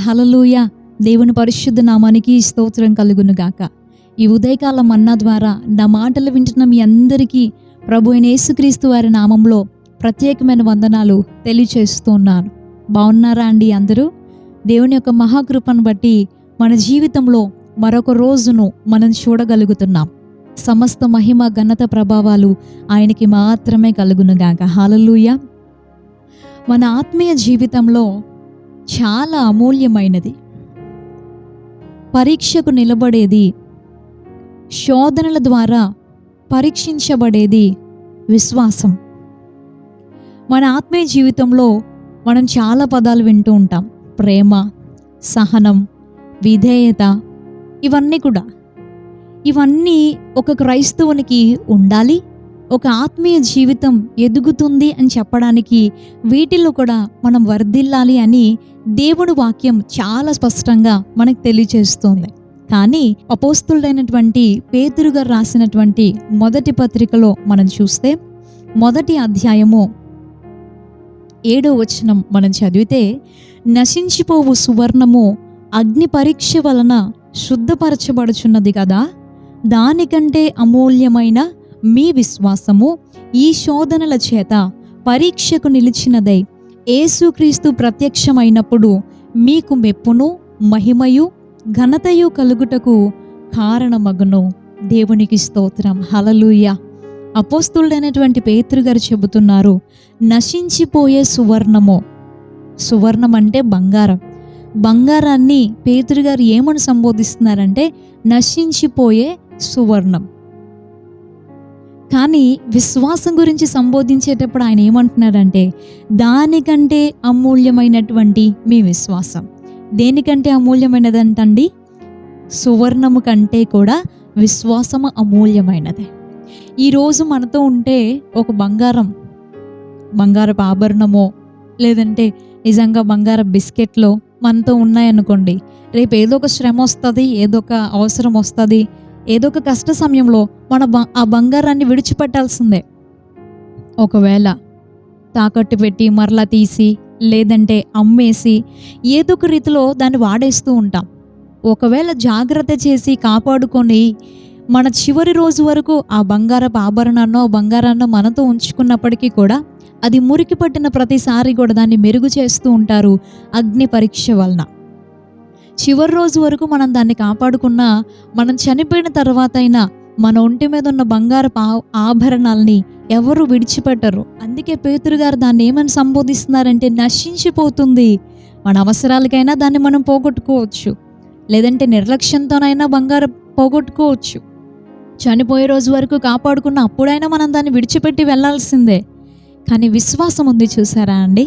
హల్లెలూయా. దేవుని పరిశుద్ధ నామానికి స్తోత్రం కలుగును గాక. ఈ ఉదయకాల మన్నా ద్వారా నా మాటలు వింటున్న మీ అందరికీ ప్రభు అయిన యేసుక్రీస్తు వారి నామంలో ప్రత్యేకమైన వందనాలు తెలియచేస్తున్నాను. బాగున్నారా అండి అందరూ? దేవుని యొక్క మహాకృపను బట్టి మన జీవితంలో మరొక రోజును మనం చూడగలుగుతున్నాం. సమస్త మహిమ ఘనత ప్రభావాలు ఆయనకి మాత్రమే కలుగును గాక. హల్లెలూయా. మన ఆత్మీయ జీవితంలో చాలా అమూల్యమైనది, పరీక్షకు నిలబడేది, శోధనల ద్వారా పరీక్షించబడేది విశ్వాసం. మన ఆత్మీయ జీవితంలో మనం చాలా పదాలు వింటూ ఉంటాం. ప్రేమ, సహనం, విధేయత, ఇవన్నీ ఒక క్రైస్తవునికి ఉండాలి. ఒక ఆత్మీయ జీవితం ఎదుగుతుంది అని చెప్పడానికి వీటిల్లో కూడా మనం వర్ధిల్లాలి అని దేవుని వాక్యం చాలా స్పష్టంగా మనకు తెలియజేస్తుంది. కానీ అపోస్తులుడైనటువంటి పేతురు గారు రాసినటువంటి మొదటి పత్రికలో మనం చూస్తే మొదటి అధ్యాయము 7వ వచనం మనం చదివితే, నశించిపోవు సువర్ణము అగ్ని పరీక్ష వలన శుద్ధపరచబడుచున్నది కదా, దానికంటే అమూల్యమైన మీ విశ్వాసము ఈ శోధనల చేత పరీక్షకు నిలిచినదై యేసుక్రీస్తు ప్రత్యక్షమైనప్పుడు మీకు మెప్పును, మహిమయు, ఘనతయు కలుగుటకు కారణమగును. దేవునికి స్తోత్రం. హల్లెలూయా. అపోస్తులుడైనటువంటి పేతురు గారు చెబుతున్నారు, నశించిపోయే సువర్ణము. సువర్ణం అంటే బంగారం. బంగారాన్ని పేతురు గారు ఏమని సంబోధిస్తున్నారంటే నశించిపోయే సువర్ణం. కానీ విశ్వాసం గురించి సంబోధించేటప్పుడు ఆయన ఏమంటున్నాడంటే దానికంటే అమూల్యమైనటువంటి మీ విశ్వాసం. దేనికంటే అమూల్యమైనదంటండి? సువర్ణము కంటే కూడా విశ్వాసము అమూల్యమైనదే. ఈరోజు మనతో ఉంటే ఒక బంగారపు ఆభరణమో లేదంటే నిజంగా బంగారపు బిస్కెట్లో మనతో ఉన్నాయనుకోండి, రేపు ఏదో ఒక శ్రమ వస్తుంది, ఏదో ఒక అవసరం వస్తుంది, ఏదో ఒక కష్ట సమయంలో ఆ బంగారాన్ని విడిచిపెట్టాల్సిందే. ఒకవేళ తాకట్టు పెట్టి మరలా తీసి లేదంటే అమ్మేసి ఏదో ఒక రీతిలో దాన్ని వాడేస్తూ ఉంటాం. ఒకవేళ జాగ్రత్త చేసి కాపాడుకొని మన చివరి రోజు వరకు ఆ బంగారపు బంగారాన్నో మనతో ఉంచుకున్నప్పటికీ కూడా అది మురికి పట్టిన ప్రతిసారి కూడా దాన్ని మెరుగు చేస్తూ ఉంటారు అగ్ని పరీక్ష వలన. చివరి రోజు వరకు మనం దాన్ని కాపాడుకున్నా మనం చనిపోయిన తర్వాత అయినా మన ఒంటి మీద ఉన్న బంగారపు ఆభరణాలని ఎవరు విడిచిపెట్టరు. అందుకే పేతురు గారు దాన్ని ఏమని సంబోధిస్తున్నారంటే నశించిపోతుంది. మన అవసరాలకైనా దాన్ని మనం పోగొట్టుకోవచ్చు, లేదంటే నిర్లక్ష్యంతోనైనా బంగారం పోగొట్టుకోవచ్చు. చనిపోయే రోజు వరకు కాపాడుకున్న అప్పుడైనా మనం దాన్ని విడిచిపెట్టి వెళ్ళాల్సిందే. కానీ విశ్వాసం ఉంది చూసారా అండి,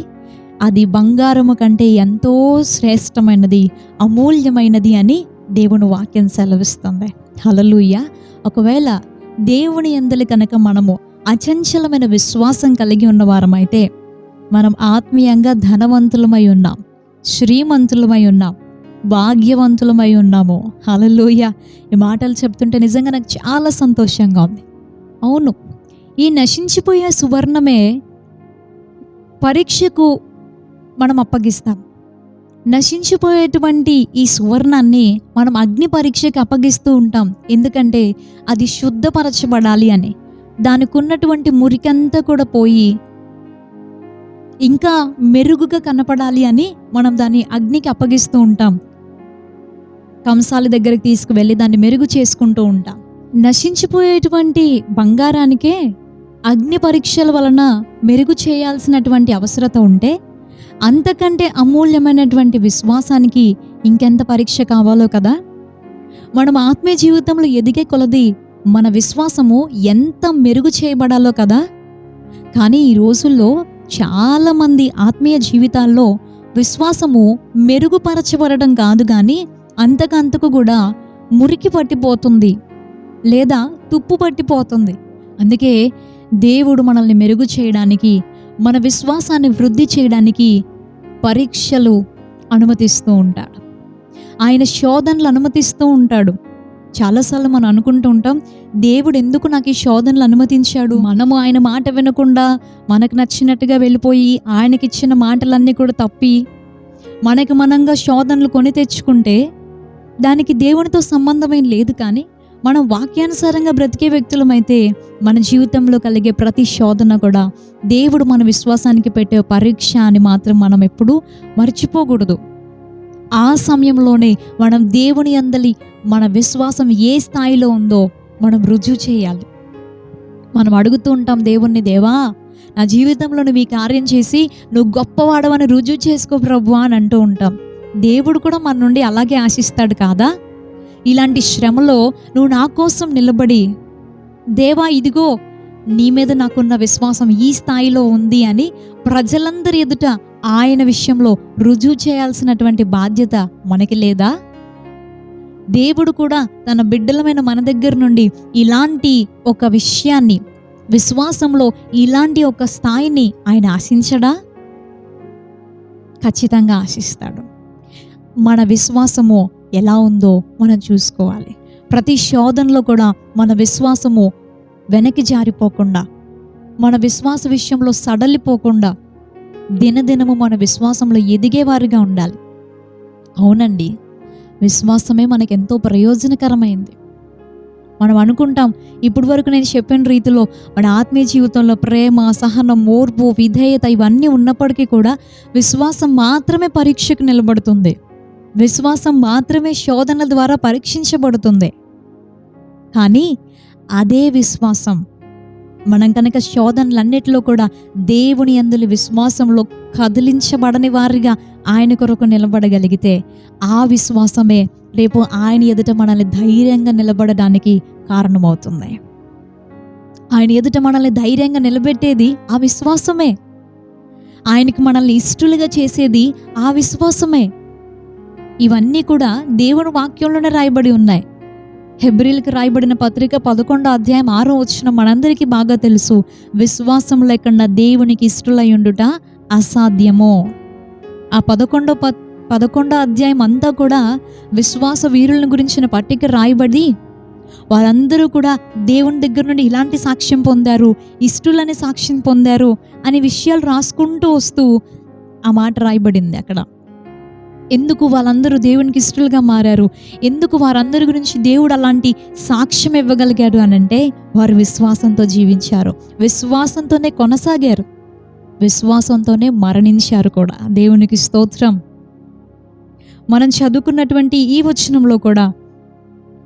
అది బంగారము కంటే ఎంతో శ్రేష్టమైనది, అమూల్యమైనది అని దేవుని వాక్యం సెలవిస్తుంది. హల్లెలూయా. ఒకవేళ దేవుని యందలి కనుక మనము అచంచలమైన విశ్వాసం కలిగి ఉన్నవారమైతే మనం ఆత్మీయంగా ధనవంతులమై ఉన్నాం, శ్రీమంతులమై ఉన్నాం, భాగ్యవంతులమై ఉన్నాము. హల్లెలూయా. ఈ మాటలు చెప్తుంటే నిజంగా నాకు చాలా సంతోషంగా ఉంది. అవును, ఈ నశించిపోయే సువర్ణమే పరీక్షకు మనం అప్పగిస్తాం. నశించిపోయేటువంటి ఈ సువర్ణాన్ని మనం అగ్ని పరీక్షకి అప్పగిస్తూ ఉంటాం. ఎందుకంటే అది శుద్ధపరచబడాలి అని, దానికి ఉన్నటువంటి మురికంతా కూడా పోయి ఇంకా మెరుగుగా కనపడాలి అని మనం దాన్ని అగ్నికి అప్పగిస్తూ ఉంటాం. కంసాల దగ్గరికి తీసుకువెళ్ళి దాన్ని మెరుగు చేసుకుంటూ ఉంటాం. నశించిపోయేటువంటి బంగారానికే అగ్ని పరీక్షల వలన మెరుగు చేయాల్సినటువంటి అవసరత ఉంటే అంతకంటే అమూల్యమైనటువంటి విశ్వాసానికి ఇంకెంత పరీక్ష కావాలో కదా. మనం ఆత్మీయ జీవితంలో ఎదిగే కొలది మన విశ్వాసము ఎంత మెరుగు చేయబడాలో కదా. కానీ ఈ రోజుల్లో చాలామంది ఆత్మీయ జీవితాల్లో విశ్వాసము మెరుగుపరచబడడం కాదు, కానీ అంతకంతకు కూడా మురికి పట్టిపోతుంది లేదా తుప్పు పట్టిపోతుంది. అందుకే దేవుడు మనల్ని మెరుగు చేయడానికి, మన విశ్వాసాన్ని వృద్ధి చేయడానికి పరీక్షలు అనుమతిస్తూ ఉంటాడు. ఆయన శోధనలు అనుమతిస్తూ ఉంటాడు. చాలాసార్లు మనం అనుకుంటూ ఉంటాం, దేవుడు ఎందుకు నాకు ఈ శోధనలు అనుమతించాడు? మనము ఆయన మాట వినకుండా మనకు నచ్చినట్టుగా వెళ్ళిపోయి ఆయనకిచ్చిన మాటలన్నీ కూడా తప్పి మనకి మనంగా శోధనలు కొని తెచ్చుకుంటే దానికి దేవునితో సంబంధమేం లేదు. కానీ మనం వాక్యానుసారంగా బ్రతికే వ్యక్తులమైతే మన జీవితంలో కలిగే ప్రతి శోధన కూడా దేవుడు మన విశ్వాసానికి పెట్టే పరీక్ష అని మాత్రం మనం ఎప్పుడూ మర్చిపోకూడదు. ఆ సమయంలోనే మనం దేవుని యందలి మన విశ్వాసం ఏ స్థాయిలో ఉందో మనం రుజువు చేయాలి. మనం అడుగుతూ ఉంటాం దేవుణ్ణి, దేవా నా జీవితంలో నువ్వు ఈ కార్యం చేసి నువ్వు గొప్పవాడవని రుజువు చేసుకో ప్రభువా అని అంటూ ఉంటాం. దేవుడు కూడా మన నుండి అలాగే ఆశిస్తాడు కాదా? ఇలాంటి శ్రమలో నువ్వు నా కోసం నిలబడి, దేవా ఇదిగో నీ మీద నాకున్న విశ్వాసం ఈ స్థాయిలో ఉంది అని ప్రజలందరి ఎదుట ఆయన విషయంలో రుజువు చేయాల్సినటువంటి బాధ్యత మనకి లేదా? దేవుడు కూడా తన బిడ్డలమైన మన దగ్గర నుండి ఇలాంటి ఒక విషయాన్ని, విశ్వాసంలో ఇలాంటి ఒక స్థాయిని ఆయన ఆశించడా? ఖచ్చితంగా ఆశిస్తాడు. మన విశ్వాసము ఎలా ఉందో మనం చూసుకోవాలి. ప్రతి శోధనలో కూడా మన విశ్వాసము వెనక్కి జారిపోకుండా, మన విశ్వాస విషయంలో సడలిపోకుండా దినదినము మన విశ్వాసంలో ఎదిగేవారిగా ఉండాలి. అవునండి, విశ్వాసమే మనకెంతో ప్రయోజనకరమైంది. మనం అనుకుంటాం ఇప్పటి వరకు నేను చెప్పిన రీతిలో మన ఆత్మీయ జీవితంలో ప్రేమ, సహనం, ఓర్పు, విధేయత ఇవన్నీ ఉన్నప్పటికీ కూడా విశ్వాసం మాత్రమే పరీక్షకు నిలబడుతుంది. విశ్వాసం మాత్రమే శోధనల ద్వారా పరీక్షించబడుతుంది. కానీ అదే విశ్వాసం మనం కనుక శోధనలన్నిటిలో కూడా దేవుని యందు విశ్వాసంలో కదిలించబడని వారిగా ఆయన కొరకు నిలబడగలిగితే ఆ విశ్వాసమే రేపు ఆయన ఎదుట మనల్ని ధైర్యంగా నిలబడడానికి కారణమవుతుంది. ఆయన ఎదుట మనల్ని ధైర్యంగా నిలబెట్టేది ఆ విశ్వాసమే. ఆయనకి మనల్ని ఇష్టలుగా చేసేది ఆ విశ్వాసమే. ఇవన్నీ కూడా దేవుని వాక్యంలోనే రాయబడి ఉన్నాయి. హెబ్రీలకు రాయబడిన పత్రిక 11వ అధ్యాయం 6వ వచనం మనందరికీ బాగా తెలుసు. విశ్వాసం లేకుండా దేవునికి ఇష్టలై ఉండుట అసాధ్యము. ఆ 11వ అధ్యాయం అంతా కూడా విశ్వాస వీరులను గురించిన పట్టిక రాయబడి వారందరూ కూడా దేవుని దగ్గర నుండి ఇలాంటి సాక్ష్యం పొందారు, ఇష్టలని సాక్ష్యం పొందారు అనే విషయాలు రాసుకుంటూ వస్తూ ఆ మాట రాయబడింది అక్కడ. ఎందుకు వాళ్ళందరూ దేవునికి ఇష్టలుగా మారారు, ఎందుకు వారందరి గురించి దేవుడు అలాంటి సాక్ష్యం ఇవ్వగలిగాడు అనంటే వారు విశ్వాసంతో జీవించారు, విశ్వాసంతోనే కొనసాగారు, విశ్వాసంతోనే మరణించారు కూడా. దేవునికి స్తోత్రం. మనం చదువుకున్నటువంటి ఈ వచనంలో కూడా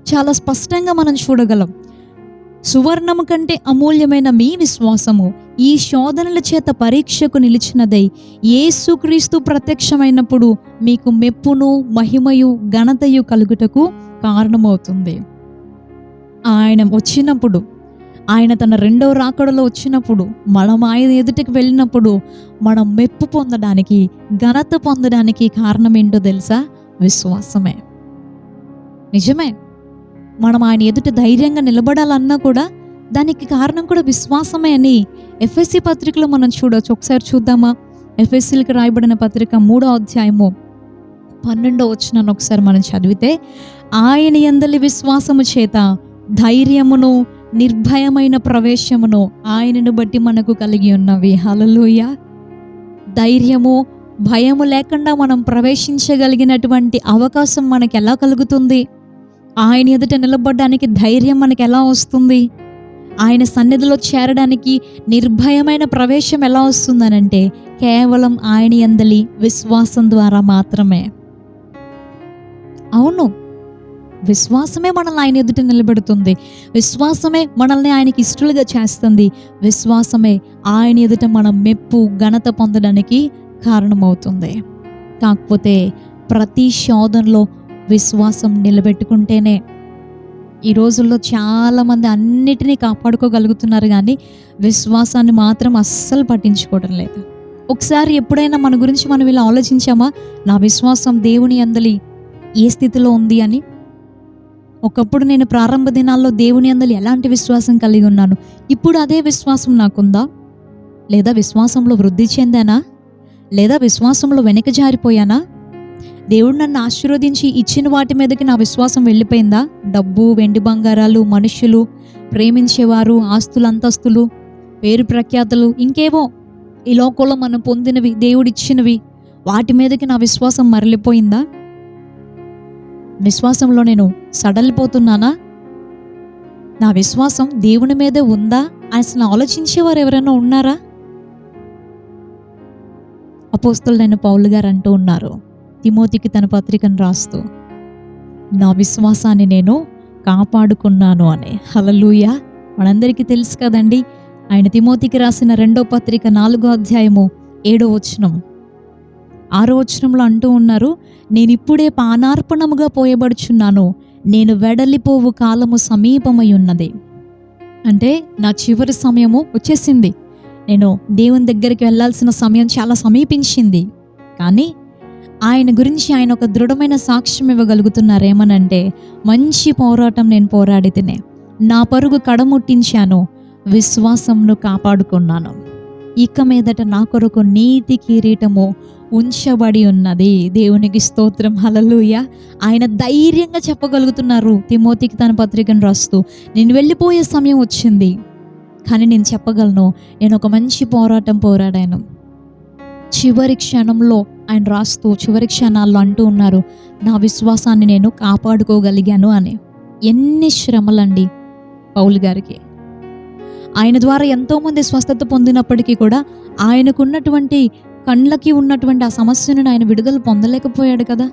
చాలా స్పష్టంగా మనం చూడగలం. సువర్ణము కంటే అమూల్యమైన మీ విశ్వాసము ఈ శోధనల చేత పరీక్షకు నిలిచినదై యేసుక్రీస్తు ప్రత్యక్షమైనప్పుడు మీకు మెప్పును, మహిమయు, ఘనతయు కలుగుటకు కారణమవుతుంది. ఆయన వచ్చినప్పుడు, ఆయన తన రెండవ రాకడలో వచ్చినప్పుడు, మనం ఆయన ఎదుటికి వెళ్ళినప్పుడు మనం మెప్పు పొందడానికి, ఘనత పొందడానికి కారణం ఏంటో తెలుసా? విశ్వాసమే. నిజమే, మనం ఆయన ఎదుట ధైర్యంగా నిలబడాలన్నా కూడా దానికి కారణం కూడా విశ్వాసమే అని ఎఫెసీ పత్రికలో మనం చూడవచ్చు. ఒకసారి చూద్దామా? ఎఫెసీలకు రాయబడిన పత్రిక 3వ అధ్యాయము 12వ వచనాన్ని ఒకసారి మనం చదివితే, ఆయన యందలి విశ్వాసము చేత ధైర్యమును, నిర్భయమైన ప్రవేశమును ఆయనను బట్టి మనకు కలిగి ఉన్నవి. హల్లెలూయా. ధైర్యము, భయము లేకుండా మనం ప్రవేశించగలిగినటువంటి అవకాశం మనకు ఎలా కలుగుతుంది? ఆయన ఎదుట నిలబడడానికి ధైర్యం మనకు ఎలా వస్తుంది? ఆయన సన్నిధిలో చేరడానికి నిర్భయమైన ప్రవేశం ఎలా వస్తుందనంటే కేవలం ఆయన యందలి విశ్వాసం ద్వారా మాత్రమే. అవును, విశ్వాసమే మనల్ని ఆయన ఎదుట నిలబెడుతుంది. విశ్వాసమే మనల్ని ఆయనకి ఇష్టలుగా చేస్తుంది. విశ్వాసమే ఆయన ఎదుట మనం మెప్పు, ఘనత పొందడానికి కారణమవుతుంది. కాకపోతే ప్రతి శోధనలో విశ్వాసం నిలబెట్టుకుంటేనే. ఈ రోజుల్లో చాలామంది అన్నిటినీ కాపాడుకోగలుగుతున్నారు కానీ విశ్వాసాన్ని మాత్రం అస్సలు పట్టించుకోవడం లేదు. ఒకసారి ఎప్పుడైనా మన గురించి మనం ఇలా ఆలోచించామా? నా విశ్వాసం దేవుని యందలి ఏ స్థితిలో ఉంది అని. ఒకప్పుడు నేను ప్రారంభ దినాల్లో దేవుని యందలి ఎలాంటి విశ్వాసం కలిగి ఉన్నాను, ఇప్పుడు అదే విశ్వాసం నాకుందా? లేదా విశ్వాసంలో వృద్ధి చెందానా? లేదా విశ్వాసంలో వెనక జారిపోయానా? దేవుడు నన్ను ఆశీర్వదించి ఇచ్చిన వాటి మీదకి నా విశ్వాసం వెళ్ళిపోయిందా? డబ్బు, వెండి బంగారాలు, మనుషులు, ప్రేమించేవారు, ఆస్తులు, అంతస్తులు, పేరు ప్రఖ్యాతలు, ఇంకేవో ఈ లోకంలో మనం పొందినవి, దేవుడిచ్చినవి, వాటి మీదకి నా విశ్వాసం మరలిపోయిందా? విశ్వాసంలో నేను సడలిపోతున్నానా? నా విశ్వాసం దేవుని మీదే ఉందా అసలు ఆలోచించేవారు ఎవరైనా ఉన్నారా? అపోస్తలుడైన పౌలు గారు అంటూ ఉన్నారు తిమోతికి తన పత్రికను రాస్తూ, నా విశ్వాసాన్ని నేను కాపాడుకున్నాను అని. హల్లెలూయా. మనందరికీ తెలుసు కదండి, ఆయన తిమోతికి రాసిన 2వ పత్రిక 4వ అధ్యాయము 7వ వచనం 6వ వచనంలో అంటూ ఉన్నారు, నేనిప్పుడే పానార్పణముగా పోయబడుచున్నాను, నేను వెడలిపోవు కాలము సమీపమై ఉన్నది. అంటే నా చివరి సమయము వచ్చేసింది, నేను దేవుని దగ్గరికి వెళ్ళాల్సిన సమయం చాలా సమీపించింది. కానీ ఆయన గురించి ఆయన ఒక దృఢమైన సాక్ష్యం ఇవ్వగలుగుతున్నారు. ఏమనంటే, మంచి పోరాటం నేను పోరాడి తినే, నా పరుగు కడముట్టించాను, విశ్వాసంను కాపాడుకున్నాను. ఇక మీదట నా కొరకు నీతి కిరీటము ఉంచబడి ఉన్నది. దేవునికి స్తోత్రం. హల్లెలూయా. ఆయన ధైర్యంగా చెప్పగలుగుతున్నారు తిమోతికి తన పత్రికను రాస్తూ, నేను వెళ్ళిపోయే సమయం వచ్చింది, కానీ నేను చెప్పగలను, నేను ఒక మంచి పోరాటం పోరాడాను. చివరి క్షణంలో ఆయన రాస్తూ చివరి క్షణాల్లో అంటూ ఉన్నారు, నా విశ్వాసాన్ని నేను కాపాడుకోగలిగాను అని. ఎన్ని శ్రమలండి పౌలు గారికి. ఆయన ద్వారా ఎంతోమంది స్వస్థత పొందినప్పటికీ కూడా ఆయనకున్నటువంటి కండ్లకి ఉన్నటువంటి ఆ సమస్యను ఆయన విడుదల పొందలేకపోయాడు కదా.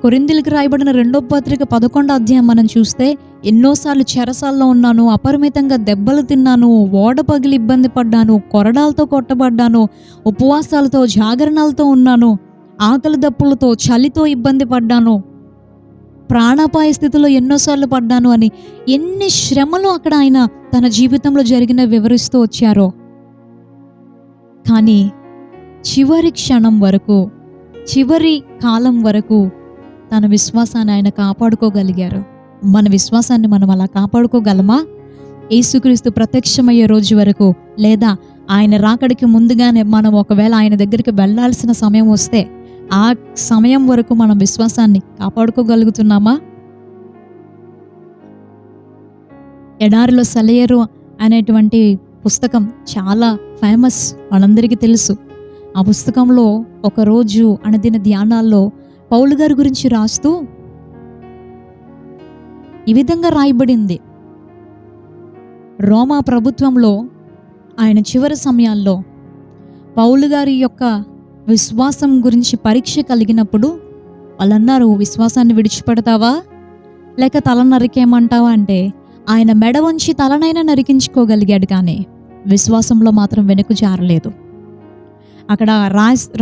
కొరింథీయులకు రాయబడిన 2వ పత్రిక 11వ అధ్యాయం మనం చూస్తే, ఎన్నోసార్లు చెరసాల్లో ఉన్నాను, అపరిమితంగా దెబ్బలు తిన్నాను, ఓడ పగిలి ఇబ్బంది పడ్డాను, కొరడాలతో కొట్టబడ్డాను, ఉపవాసాలతో జాగరణాలతో ఉన్నాను, ఆకలి దప్పులతో చలితో ఇబ్బంది పడ్డాను, ప్రాణాపాయ స్థితిలో ఎన్నోసార్లు పడ్డాను అని ఎన్ని శ్రమలు అక్కడ ఆయన తన జీవితంలో జరిగిన వివరిస్తూ వచ్చారో. కానీ చివరి క్షణం వరకు, చివరి కాలం వరకు తన విశ్వాసాన్ని ఆయన కాపాడుకోగలిగారు. మన విశ్వాసాన్ని మనం అలా కాపాడుకోగలమా? యేసుక్రీస్తు ప్రత్యక్షమయ్యే రోజు వరకు, లేదా ఆయన రాకడికి ముందుగానే మనం ఒకవేళ ఆయన దగ్గరికి వెళ్ళాల్సిన సమయం వస్తే ఆ సమయం వరకు మనం విశ్వాసాన్ని కాపాడుకోగలుగుతున్నామా? ఎడారిలో సెలయేరు అనేటువంటి పుస్తకం చాలా ఫేమస్, మనందరికీ తెలుసు. ఆ పుస్తకంలో ఒకరోజు అనుదిన ధ్యానాల్లో పౌలు గారి గురించి రాస్తూ ఈ విధంగా రాయబడింది, రోమా ప్రభుత్వంలో ఆయన చివరి సమయాల్లో పౌలు గారి యొక్క విశ్వాసం గురించి పరీక్ష కలిగినప్పుడు వాళ్ళన్నారు, విశ్వాసాన్ని విడిచిపెడతావా లేక తల నరికేయమంటావా అంటే, ఆయన మెడ వంచి తలనైనా నరికించుకోగలిగాడు, కానీ విశ్వాసంలో మాత్రం వెనుక జారలేదు. అక్కడ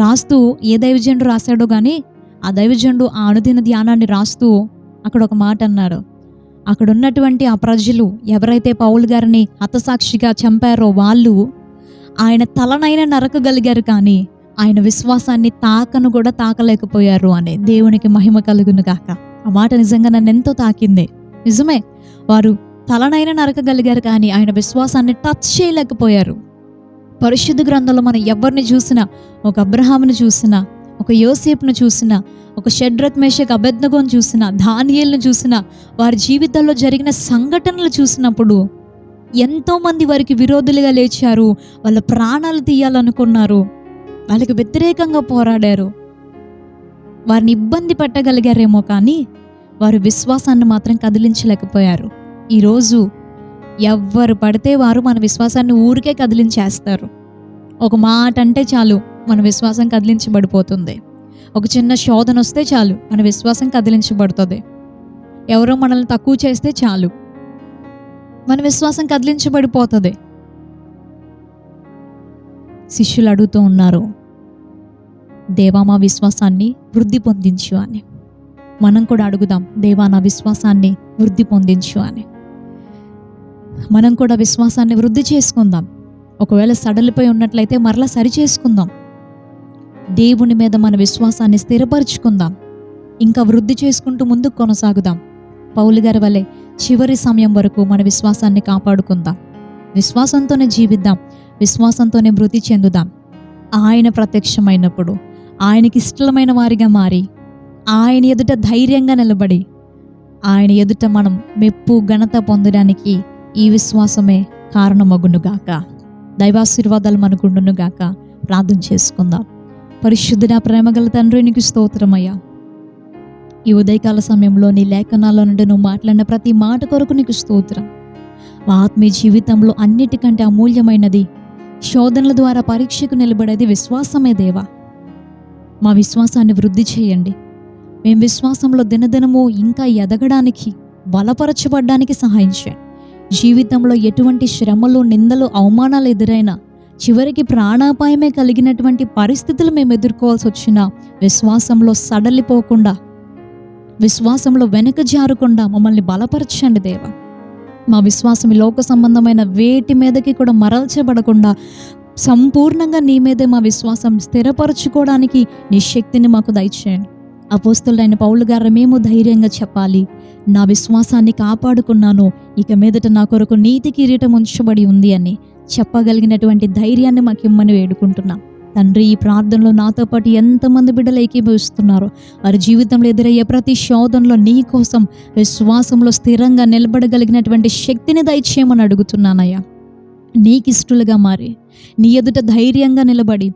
రాస్తూ ఏ దైవజనుడు రాశాడో కానీ ఆ దైవజనుడు ఆ అనుదిన ధ్యానాన్ని రాస్తూ అక్కడ ఒక మాట అన్నాడు, అక్కడ ఉన్నటువంటి ఆ ప్రజలు ఎవరైతే పౌలు గారిని హతసాక్షిగా చంపారో వాళ్ళు ఆయన తలనైనా నరకగలిగారు, కానీ ఆయన విశ్వాసాన్ని తాకను కూడా తాకలేకపోయారు అని. దేవునికి మహిమ కలుగును గాక. ఆ మాట నిజంగా నన్ను ఎంతో తాకింది. నిజమే, వారు తలనైనా నరకగలిగారు, కానీ ఆయన విశ్వాసాన్ని టచ్ చేయలేకపోయారు. పరిశుద్ధ గ్రంథంలో మనం ఎవరిని చూసినా, ఒక అబ్రహామును చూసినా, ఒక యోసేపును చూసినా, ఒక షడ్రక్ మేషక్ అబేద్నెగోను చూసినా, దానియేలును చూసినా, వారి జీవితాల్లో జరిగిన సంఘటనలు చూసినప్పుడు ఎంతోమంది వారికి విరోధులుగా లేచారు, వాళ్ళ ప్రాణాలు తీయాలనుకున్నారు, వాళ్ళకి వ్యతిరేకంగా పోరాడారు, వారిని ఇబ్బంది పెట్టగలిగారేమో, కానీ వారి విశ్వాసాన్ని మాత్రం కదిలించలేకపోయారు. ఈరోజు ఎవ్వరు పడితే వారు మన విశ్వాసాన్ని ఊరికే కదిలించేస్తారు. ఒక మాట అంటే చాలు మన విశ్వాసం కదిలించబడిపోతుంది. ఒక చిన్న శోధన వస్తే చాలు మన విశ్వాసం కదిలించబడుతుంది. ఎవరో మనల్ని తక్కువ చేస్తే చాలు మన విశ్వాసం కదిలించబడిపోతుంది. శిష్యులు అడుగుతూ ఉన్నారు, దేవా మా విశ్వాసాన్ని వృద్ధి పొందించు అని. మనం కూడా అడుగుదాం, దేవా నా విశ్వాసాన్ని వృద్ధి పొందించు అని. మనం కూడా విశ్వాసాన్ని వృద్ధి చేసుకుందాం. ఒకవేళ సడలిపోయి ఉన్నట్లయితే మరలా సరి చేసుకుందాం. దేవుని మీద మన విశ్వాసాన్ని స్థిరపరుచుకుందాం. ఇంకా వృద్ధి చేసుకుంటూ ముందుకు కొనసాగుదాం. పౌలు గారి వలె చివరి సమయం వరకు మన విశ్వాసాన్ని కాపాడుకుందాం. విశ్వాసంతోనే జీవిద్దాం, విశ్వాసంతోనే మృతి చెందుదాం. ఆయన ప్రత్యక్షమైనప్పుడు ఆయనకి ఇష్టమైన వారిగా మారి, ఆయన ఎదుట ధైర్యంగా నిలబడి, ఆయన ఎదుట మనం మెప్పు ఘనత పొందడానికి ఈ విశ్వాసమే కారణమగునుగాక. దైవాశీర్వాదాలు మనకుండునుగాక. ప్రార్థన చేసుకుందాం. పరిశుద్ధుడా, ప్రేమగల తండ్రి, నీకు స్తోత్రమయ్యా. ఈ ఉదయకాల సమయంలో నీ లేఖనాల నుండి నువ్వు మాట్లాడిన ప్రతి మాట కొరకు నీకు స్తోత్రం. మా ఆత్మీయ జీవితంలో అన్నిటికంటే అమూల్యమైనది, శోధనల ద్వారా పరీక్షకు నిలబడేది విశ్వాసమే దేవా. మా విశ్వాసాన్ని వృద్ధి చేయండి. మేము విశ్వాసంలో దినదినము ఇంకా ఎదగడానికి, బలపరచబడ్డానికి సహాయం చేయండి. జీవితంలో ఎటువంటి శ్రమలు, నిందలు, అవమానాలు ఎదురైనా, చివరికి ప్రాణాపాయమే కలిగినటువంటి పరిస్థితులు మేము ఎదుర్కోవాల్సి వచ్చినా విశ్వాసంలో సడలిపోకుండా, విశ్వాసంలో వెనక జారకుండా మమ్మల్ని బలపరచండి దేవా. మా విశ్వాసం ఈ లోక సంబంధమైన వేటి మీదకి కూడా మరల్చబడకుండా సంపూర్ణంగా నీ మీదే మా విశ్వాసం స్థిరపరచుకోవడానికి నీ శక్తిని మాకు దయచేయండి. అపోస్తలుడైన పౌలు గారు మేము ధైర్యంగా చెప్పాలి, నా విశ్వాసాన్ని కాపాడుకున్నాను, ఇక మీదట నా కొరకు నీతి కిరీటం ఉంచబడి ఉంది అని చెప్పగలిగినటువంటి ధైర్యాన్ని మాకు ఇమ్మని వేడుకుంటున్నాం తండ్రి. ఈ ప్రార్థనలో నాతో పాటు ఎంతమంది బిడ్డలు ఏకీభవిస్తున్నారో వారి జీవితంలో ఎదురయ్యే ప్రతి శోధనలో నీ కోసం విశ్వాసంలో స్థిరంగా నిలబడగలిగినటువంటి శక్తిని దయచేయమని అడుగుతున్నానయ్యా. నీకిష్టులుగా మారి నీ ఎదుట ధైర్యంగా నిలబడి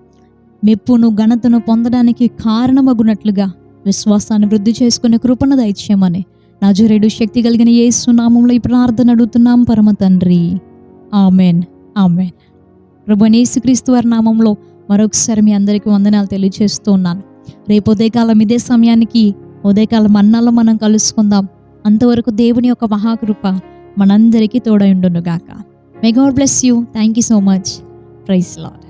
మెప్పును, ఘనతను పొందడానికి కారణమగునట్లుగా విశ్వాసాన్ని వృద్ధి చేసుకునే కృపను దయచేయమని నజరేయుడు శక్తి కలిగిన యేసు నామములో ఈ ప్రార్థన అడుగుతున్నాం పరమ తండ్రి. Amen, amen. ప్రభువైన యేసుక్రీస్తు వారి నామంలో మరొకసారి మీ అందరికీ వందనాలు తెలియజేస్తూ ఉన్నాను. రేపు ఉదయకాలం ఇదే సమయానికి ఉదయకాలం మన్నాలో మనం కలుసుకుందాం. అంతవరకు దేవుని యొక్క మహాకృప మనందరికీ తోడై ఉండును గాక. May God bless you. Thank you so much. Praise lord.